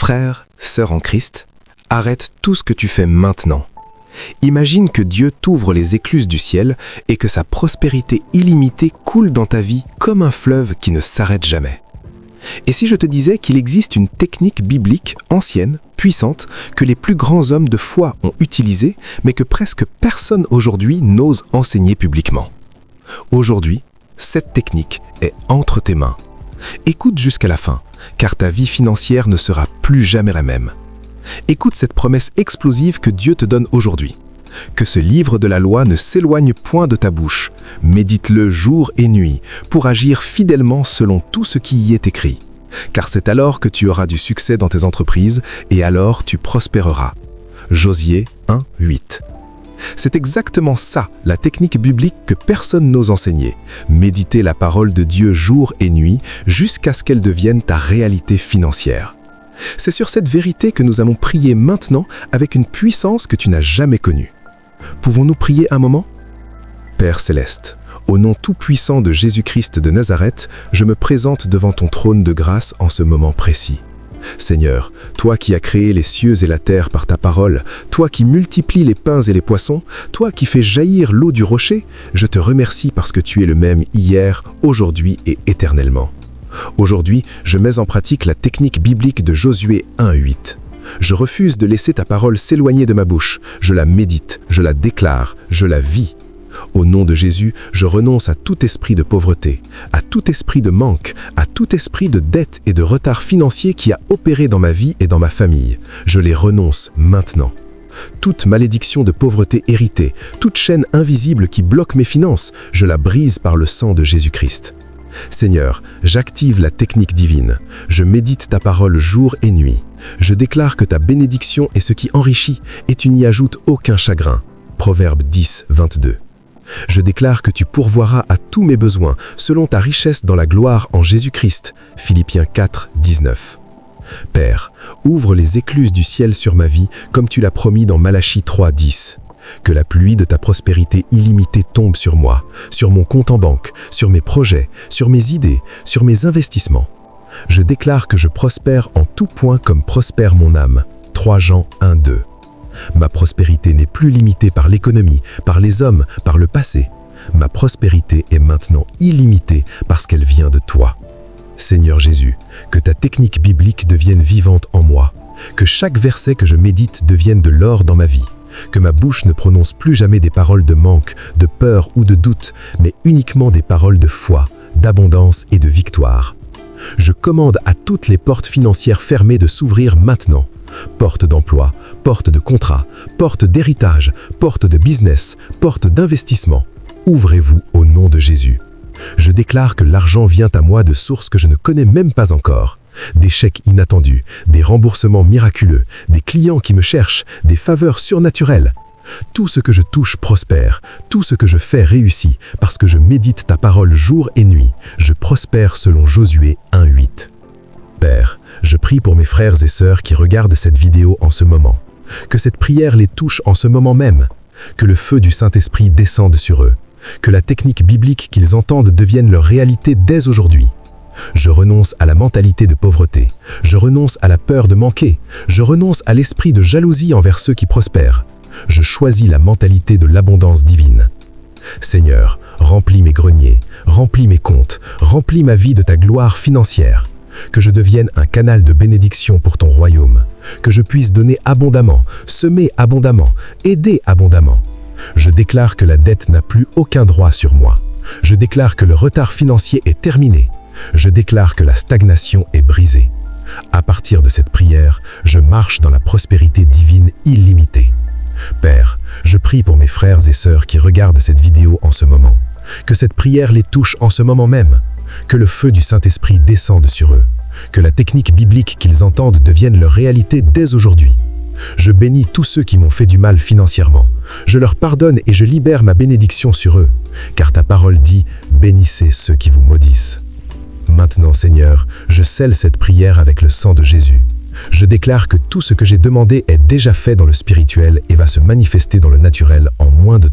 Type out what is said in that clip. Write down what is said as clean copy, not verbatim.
Frère, sœur en Christ, arrête tout ce que tu fais maintenant. Imagine que Dieu t'ouvre les écluses du ciel et que sa prospérité illimitée coule dans ta vie comme un fleuve qui ne s'arrête jamais. Et si je te disais qu'il existe une technique biblique ancienne, puissante, que les plus grands hommes de foi ont utilisée, mais que presque personne aujourd'hui n'ose enseigner publiquement. Aujourd'hui, cette technique est entre tes mains. Écoute jusqu'à la fin, car ta vie financière ne sera plus jamais la même. Écoute cette promesse explosive que Dieu te donne aujourd'hui. Que ce livre de la loi ne s'éloigne point de ta bouche. Médite-le jour et nuit, pour agir fidèlement selon tout ce qui y est écrit. Car c'est alors que tu auras du succès dans tes entreprises, et alors tu prospéreras. Josué 1:8. C'est exactement ça, la technique biblique que personne n'ose enseigner. Méditer la parole de Dieu jour et nuit, jusqu'à ce qu'elle devienne ta réalité financière. C'est sur cette vérité que nous allons prier maintenant avec une puissance que tu n'as jamais connue. Pouvons-nous prier un moment? Père Céleste, au nom tout-puissant de Jésus-Christ de Nazareth, je me présente devant ton trône de grâce en ce moment précis. Seigneur, toi qui as créé les cieux et la terre par ta parole, toi qui multiplies les pains et les poissons, toi qui fais jaillir l'eau du rocher, je te remercie parce que tu es le même hier, aujourd'hui et éternellement. Aujourd'hui, je mets en pratique la technique biblique de Josué 1:8. Je refuse de laisser ta parole s'éloigner de ma bouche. Je la médite, je la déclare, je la vis. Au nom de Jésus, je renonce à tout esprit de pauvreté, à tout esprit de manque, à tout esprit de dette et de retard financier qui a opéré dans ma vie et dans ma famille. Je les renonce maintenant. Toute malédiction de pauvreté héritée, toute chaîne invisible qui bloque mes finances, je la brise par le sang de Jésus-Christ. Seigneur, j'active la technique divine. Je médite ta parole jour et nuit. Je déclare que ta bénédiction est ce qui enrichit et tu n'y ajoutes aucun chagrin. Proverbe 10:22. Je déclare que tu pourvoiras à tous mes besoins selon ta richesse dans la gloire en Jésus-Christ. Philippiens 4:19. Père, ouvre les écluses du ciel sur ma vie comme tu l'as promis dans Malachie 3:10. Que la pluie de ta prospérité illimitée tombe sur moi, sur mon compte en banque, sur mes projets, sur mes idées, sur mes investissements. Je déclare que je prospère en tout point comme prospère mon âme. 3 Jean 1:2. Ma prospérité n'est plus limitée par l'économie, par les hommes, par le passé. Ma prospérité est maintenant illimitée parce qu'elle vient de toi. Seigneur Jésus, que ta technique biblique devienne vivante en moi. Que chaque verset que je médite devienne de l'or dans ma vie. Que ma bouche ne prononce plus jamais des paroles de manque, de peur ou de doute, mais uniquement des paroles de foi, d'abondance et de victoire. Je commande à toutes les portes financières fermées de s'ouvrir maintenant. Portes d'emploi, portes de contrat, portes d'héritage, portes de business, portes d'investissement. Ouvrez-vous au nom de Jésus. Je déclare que l'argent vient à moi de sources que je ne connais même pas encore. Des chèques inattendus, des remboursements miraculeux, des clients qui me cherchent, des faveurs surnaturelles. Tout ce que je touche prospère, tout ce que je fais réussit, parce que je médite ta parole jour et nuit. Je prospère selon Josué 1:8. Père, je prie pour mes frères et sœurs qui regardent cette vidéo en ce moment. Que cette prière les touche en ce moment même. Que le feu du Saint-Esprit descende sur eux. Que la technique biblique qu'ils entendent devienne leur réalité dès aujourd'hui. Je renonce à la mentalité de pauvreté. Je renonce à la peur de manquer. Je renonce à l'esprit de jalousie envers ceux qui prospèrent. Je choisis la mentalité de l'abondance divine. Seigneur, remplis mes greniers, remplis mes comptes, remplis ma vie de ta gloire financière. Que je devienne un canal de bénédiction pour ton royaume. Que je puisse donner abondamment, semer abondamment, aider abondamment. Je déclare que la dette n'a plus aucun droit sur moi. Je déclare que le retard financier est terminé. Je déclare que la stagnation est brisée. À partir de cette prière, je marche dans la prospérité divine illimitée. Père, je prie pour mes frères et sœurs qui regardent cette vidéo en ce moment. Que cette prière les touche en ce moment même. Que le feu du Saint-Esprit descende sur eux. Que la technique biblique qu'ils entendent devienne leur réalité dès aujourd'hui. Je bénis tous ceux qui m'ont fait du mal financièrement. Je leur pardonne et je libère ma bénédiction sur eux. Car ta parole dit « Bénissez ceux qui vous maudissent ». Maintenant, Seigneur, je scelle cette prière avec le sang de Jésus. Je déclare que tout ce que j'ai demandé est déjà fait dans le spirituel et va se manifester dans le naturel en moins de temps.